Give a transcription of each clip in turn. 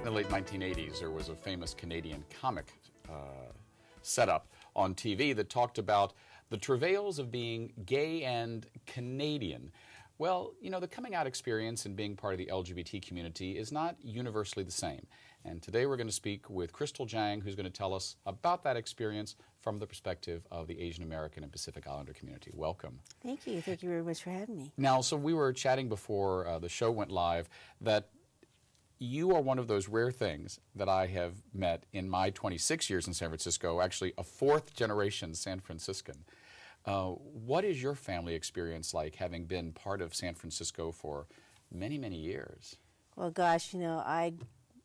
In the late 1980s, there was a famous Canadian comic setup on TV that talked about the travails of being gay and Canadian. Well, you know, the coming out experience and being part of the LGBT community is not universally the same. And today we're going to speak with Crystal Jang, who's going to tell us about that experience from the perspective of the Asian American and Pacific Islander community. Welcome. Thank you. Thank you very much for having me. Now, so we were chatting before the show went live that you are one of those rare things that I have met in my 26 years in San Francisco, actually a fourth-generation San Franciscan. What is your family experience like, having been part of San Francisco for many, many years? Well, gosh, you know, I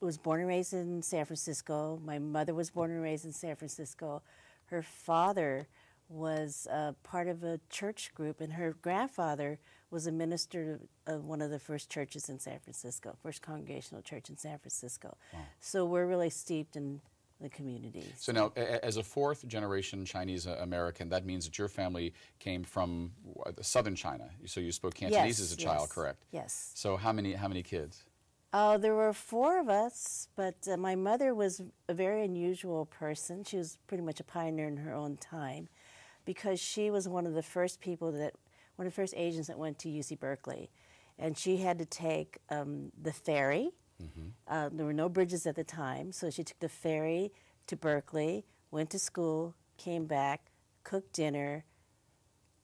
was born and raised in San Francisco. My mother was born and raised in San Francisco. Her father was part of a church group, and her grandfather was a minister of one of the first churches in San Francisco, first congregational church in San Francisco. Wow. So we're really steeped in the community. So now, as a fourth-generation Chinese American, that means that your family came from southern China. So you spoke Cantonese as a child, correct? Yes. So how many kids? There were 4 of us, but my mother was a very unusual person. She was pretty much a pioneer in her own time, because she was one of the first Asians that went to UC Berkeley. And she had to take the ferry. Mm-hmm. There were no bridges at the time, so she took the ferry to Berkeley, went to school, came back, cooked dinner,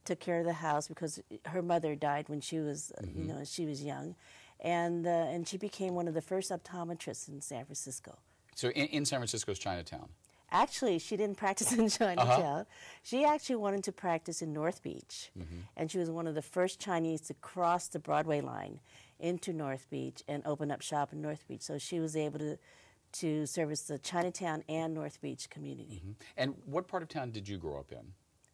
took care of the house because her mother died when she was, you know, she was young, and she became one of the first optometrists in San Francisco. So in San Francisco's Chinatown? Actually, she didn't practice in Chinatown. She actually wanted to practice in North Beach, and she was one of the first Chinese to cross the Broadway line into North Beach and open up shop in North Beach. So she was able to service the Chinatown and North Beach community. And what part of town did you grow up in?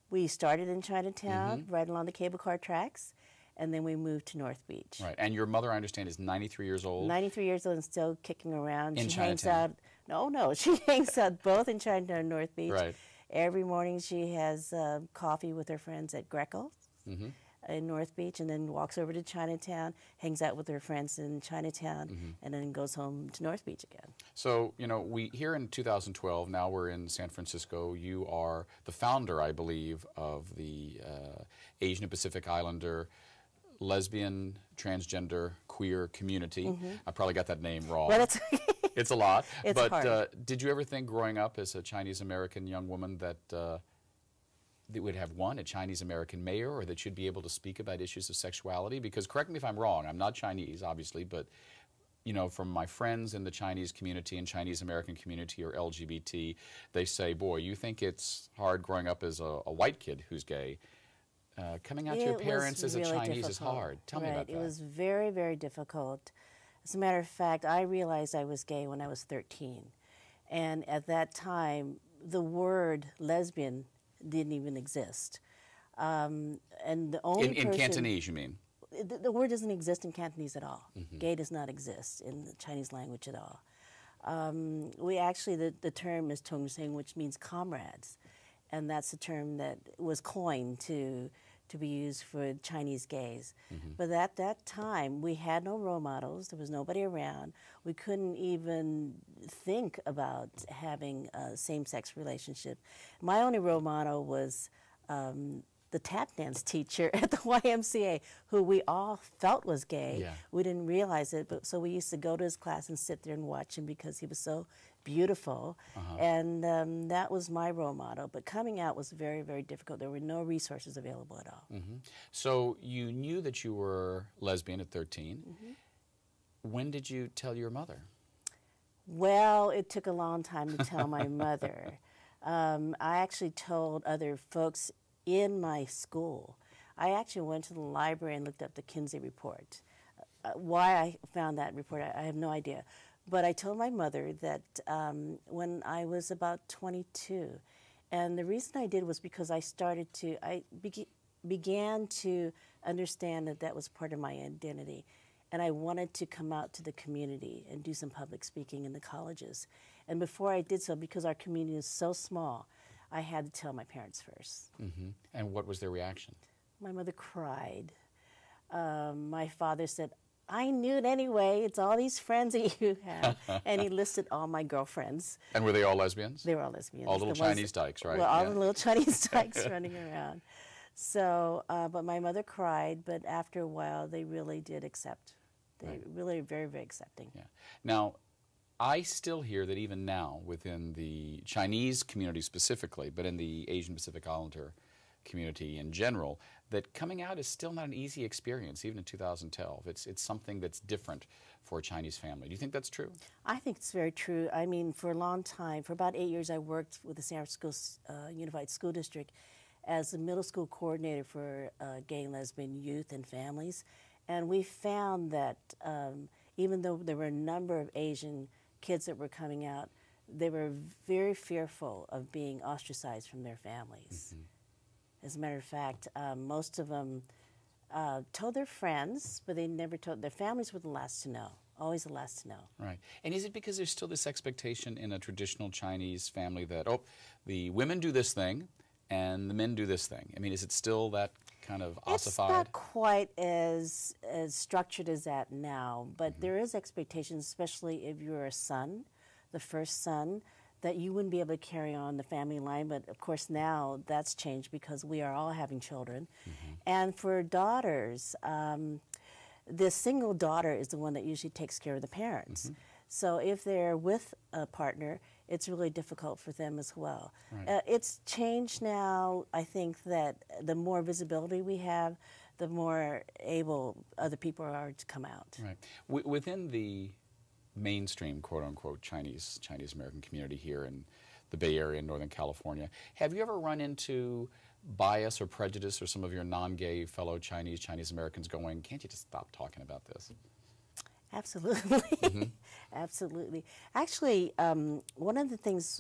We started in Chinatown, right along the cable car tracks, and then we moved to North Beach. Right. And your mother, I understand, is 93 years old? 93 years old and still kicking around. In she Chinatown? hangs out. No, she hangs out both in Chinatown and North Beach. Right. Every morning she has coffee with her friends at Greco's in North Beach, and then walks over to Chinatown, hangs out with her friends in Chinatown, and then goes home to North Beach again. So, you know, here in 2012, now we're in San Francisco. You are the founder, I believe, of the Asian and Pacific Islander lesbian, transgender, queer community. I probably got that name wrong. But it's it's a lot. It's hard. Did you ever think growing up as a Chinese American young woman that that would have a Chinese American mayor, or that you'd be able to speak about issues of sexuality? Because correct me if I'm wrong, I'm not Chinese, obviously, but you know, from my friends in the Chinese community and Chinese American community or LGBT, they say, boy, you think it's hard growing up as a white kid who's gay. Coming out to your parents as a Chinese is hard. Tell me about that. It was very, very difficult. As a matter of fact, I realized I was gay when I was 13. And at that time, the word lesbian didn't even exist. And the only in Cantonese, you mean? The word doesn't exist in Cantonese at all. Gay does not exist in the Chinese language at all. We actually, the term is Tongseng, which means comrades. And that's a term that was coined to be used for Chinese gays. But at that time, we had no role models. There was nobody around. We couldn't even think about having a same-sex relationship. My only role model was the tap dance teacher at the YMCA, who we all felt was gay. Yeah. We didn't realize it, but so we used to go to his class and sit there and watch him because he was so beautiful, and that was my role model. But coming out was very, very difficult. There were no resources available at all. So you knew that you were lesbian at 13. When did you tell your mother? Well, it took a long time to tell my mother. I actually told other folks in my school. I actually went to the library and looked up the Kinsey report. Why I found that report, I have no idea. But I told my mother that when I was about 22, and the reason I did was because I began to understand that that was part of my identity, and I wanted to come out to the community and do some public speaking in the colleges. And before I did so, because our community is so small, I had to tell my parents first. And what was their reaction? My mother cried. My father said, I knew it anyway. It's all these friends that you have. And he listed all my girlfriends. And were they all lesbians? They were all lesbians. All little Chinese dykes, right? Well, all the little Chinese dykes running around. So, but my mother cried, but after a while, they really did accept. They really are very, very accepting. Yeah. Now, I still hear that even now, within the Chinese community specifically, but in the Asian Pacific Islander community in general, that coming out is still not an easy experience, even in 2012. It's something that's different for a Chinese family. Do you think that's true? I think it's very true. I mean, for a long time, for about 8 years, I worked with the San Francisco Unified School District as the middle school coordinator for gay and lesbian youth and families. And we found that even though there were a number of Asian kids that were coming out, they were very fearful of being ostracized from their families. Mm-hmm. As a matter of fact, most of them told their friends, but they never told their families. Were the last to know, always the last to know. Right. And is it because there's still this expectation in a traditional Chinese family that, oh, the women do this thing and the men do this thing? I mean, is it still that kind of ossified? It's not quite as structured as that now, but mm-hmm. there is expectation, especially if you're a son, the first son, that you wouldn't be able to carry on the family line. But of course now that's changed because we are all having children. Mm-hmm. And for daughters, the single daughter is the one that usually takes care of the parents. Mm-hmm. So if they're with a partner, it's really difficult for them as well. Right. It's changed now. I think that the more visibility we have, the more able other people are to come out. Right. Within the mainstream, quote-unquote, Chinese American community here in the Bay Area in Northern California, have you ever run into bias or prejudice or some of your non-gay fellow Chinese Americans going, can't you just stop talking about this? Absolutely. Mm-hmm. Absolutely. Actually, one of the things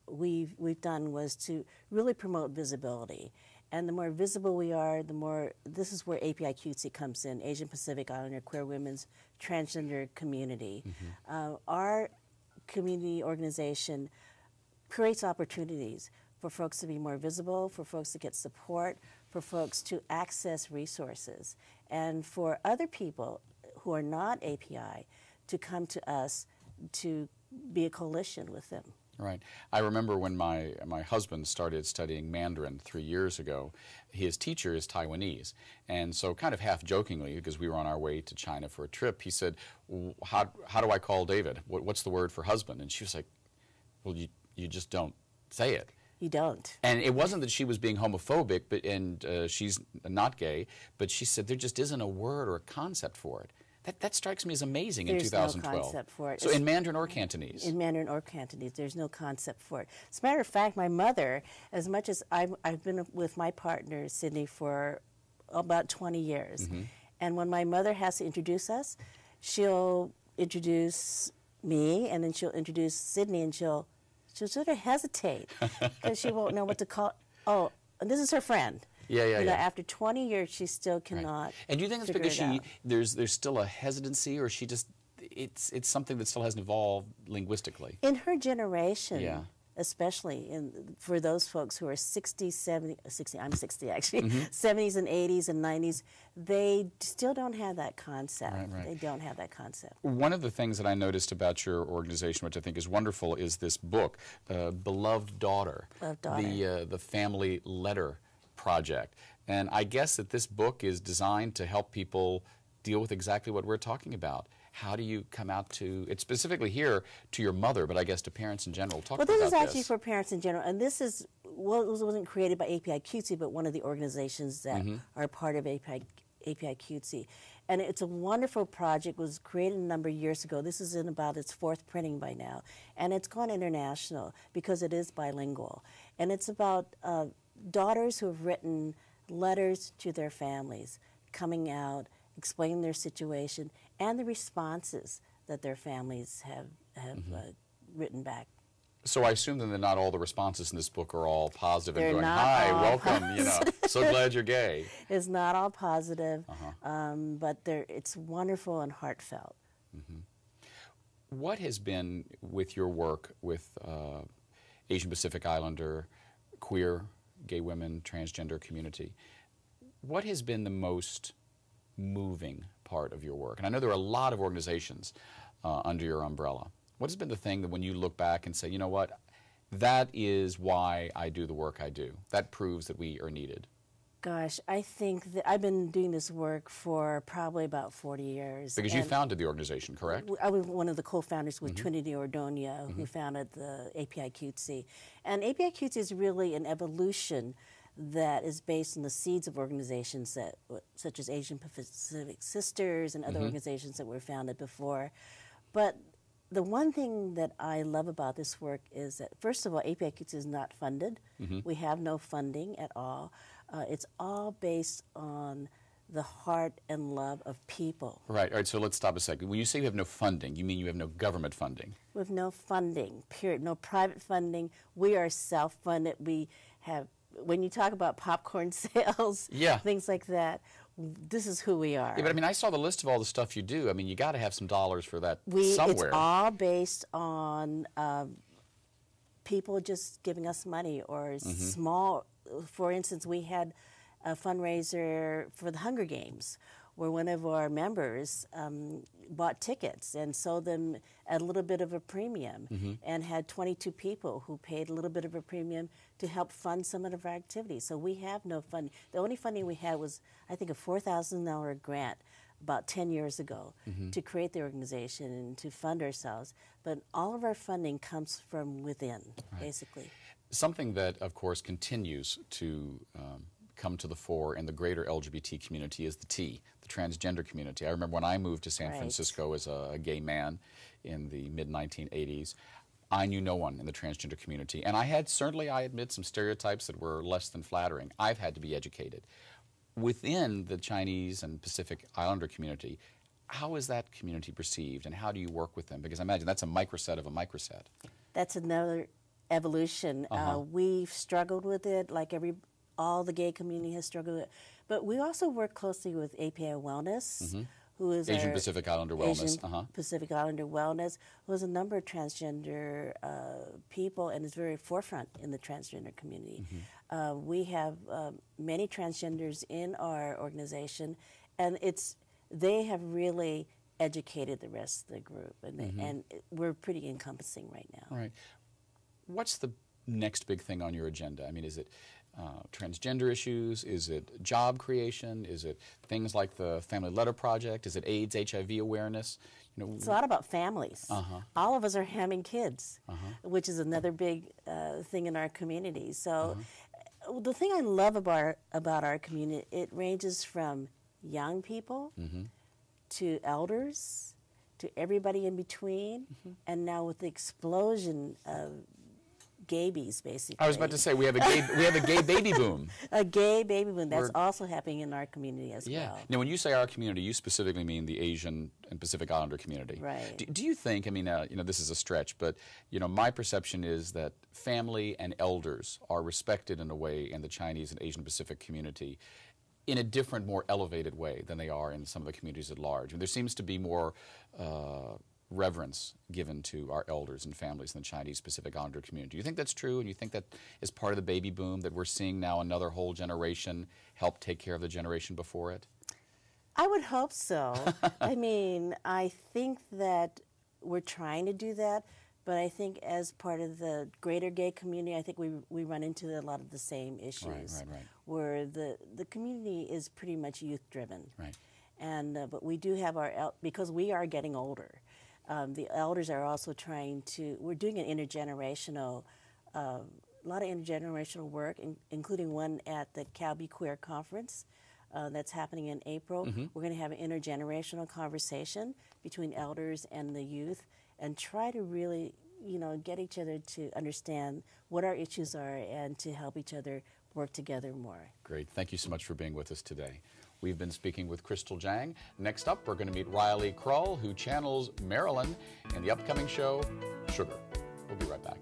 we've done was to really promote visibility. And the more visible we are, the more, this is where API-QC comes in, Asian Pacific Islander Queer Women's Transgender Community. Mm-hmm. Our community organization creates opportunities for folks to be more visible, for folks to get support, for folks to access resources, and for other people who are not API to come to us to be a coalition with them. Right. I remember when my husband started studying Mandarin 3 years ago, his teacher is Taiwanese. And so kind of half jokingly, because we were on our way to China for a trip, he said, how do I call David? What's the word for husband? And she was like, well, you just don't say it. You don't. And it wasn't that she was being homophobic, and she's not gay, but she said there just isn't a word or a concept for it. That strikes me as amazing. There's in 2012. No concept for it. So in Mandarin or Cantonese? In Mandarin or Cantonese, there's no concept for it. As a matter of fact, my mother, as much as I've been with my partner, Sydney, for about 20 years, mm-hmm. and when my mother has to introduce us, she'll introduce me, and then she'll introduce Sydney, and she'll sort of hesitate, because she won't know what to call. Oh, this is her friend. Yeah. After 20 years, she still cannot. Right. And do you think it's because there's still a hesitancy, or she just it's something that still hasn't evolved linguistically? In her generation, especially for those folks who are 60, 70, 60, I'm 60 actually, mm-hmm. 70s and 80s and 90s, they still don't have that concept. Right. They don't have that concept. One of the things that I noticed about your organization, which I think is wonderful, is this book, Beloved Daughter. Beloved Daughter. The family letter project. And I guess that this book is designed to help people deal with exactly what we're talking about. How do you come out to, it's specifically here to your mother, but I guess to parents in general. Talk about this. Well, this is actually for parents in general, and this is, well, it wasn't created by API-QC, but one of the organizations that mm-hmm. are part of API-QC. And it's a wonderful project. It was created a number of years ago. This is in about its 4th printing by now. And it's gone international because it is bilingual. And it's about daughters who have written letters to their families, coming out, explaining their situation, and the responses that their families have mm-hmm. Written back. So I assume then that not all the responses in this book are all positive They're and going, not hi, all welcome, positive. So glad you're gay. It's not all positive, uh-huh. But it's wonderful and heartfelt. Mm-hmm. What has been, with your work with Asian Pacific Islander, queer, gay women, transgender community, what has been the most moving part of your work? And I know there are a lot of organizations under your umbrella. What has been the thing that when you look back and say, you know what, that is why I do the work I do. That proves that we are needed. Gosh, I think that I've been doing this work for probably about 40 years. Because you founded the organization, correct? I was one of the co-founders with Trinity Ordonia, who founded the API QTC. And API QTC is really an evolution that is based on the seeds of organizations that, such as Asian Pacific Sisters and other organizations that were founded before. But the one thing that I love about this work is that, first of all, API QTC is not funded. We have no funding at all. It's all based on the heart and love of people. Right. All right, so let's stop a second. When you say you have no funding, you mean you have no government funding? We have no funding, period. No private funding. We are self-funded. We have, when you talk about popcorn sales, things like that, this is who we are. Yeah, but I mean, I saw the list of all the stuff you do. I mean, you got to have some dollars for that somewhere. It's all based on people just giving us money or small. For instance, we had a fundraiser for the Hunger Games where one of our members bought tickets and sold them at a little bit of a premium and had 22 people who paid a little bit of a premium to help fund some of our activities. So we have no funding. The only funding we had was, I think, a $4,000 grant about 10 years ago to create the organization and to fund ourselves. But all of our funding comes from within, basically. Something that, of course, continues to come to the fore in the greater LGBT community is the transgender community. I remember when I moved to San Francisco as a gay man in the mid-1980s, I knew no one in the transgender community. And I had, certainly, I admit, some stereotypes that were less than flattering. I've had to be educated. Within the Chinese and Pacific Islander community, how is that community perceived and how do you work with them? Because I imagine that's a microset of a microset. That's another evolution. We've struggled with it like all the gay community has struggled with it. But we also work closely with API Wellness, who is Asian Pacific Islander Wellness. Asian Pacific Islander Wellness, who has a number of transgender people and is very forefront in the transgender community. We have many transgenders in our organization, and they have really educated the rest of the group, and we're pretty encompassing right now. Right. What's the next big thing on your agenda? I mean, is it transgender issues? Is it job creation? Is it things like the Family Letter Project? Is it AIDS, HIV awareness? You know, it's a lot about families. All of us are having kids, which is another big thing in our community. So the thing I love about our community, it ranges from young people to elders to everybody in between, and now with the explosion of gaybies, basically. I was about to say we have a gay baby boom. A gay baby boom that's also happening in our community as well. Now, when you say our community, you specifically mean the Asian and Pacific Islander community. Right. Do you think? I mean, you know, this is a stretch, but you know, my perception is that family and elders are respected in a way in the Chinese and Asian Pacific community, in a different, more elevated way than they are in some of the communities at large. And there seems to be more reverence given to our elders and families in the Chinese Pacific Islander community. Do you think that's true? And you think that is part of the baby boom, that we're seeing now another whole generation help take care of the generation before it? I would hope so. I mean, I think that we're trying to do that, but I think as part of the greater gay community, I think we run into a lot of the same issues. Right. Where the community is pretty much youth-driven. Right. And but we do have because we are getting older, the elders are also we're doing an intergenerational, a lot of intergenerational work, including one at the Calby Queer Conference that's happening in April. We're going to have an intergenerational conversation between elders and the youth and try to really, you know, get each other to understand what our issues are and to help each other work together more. Great. Thank you so much for being with us today. We've been speaking with Crystal Jang. Next up, we're going to meet Riley Krull, who channels Marilyn in the upcoming show, Sugar. We'll be right back.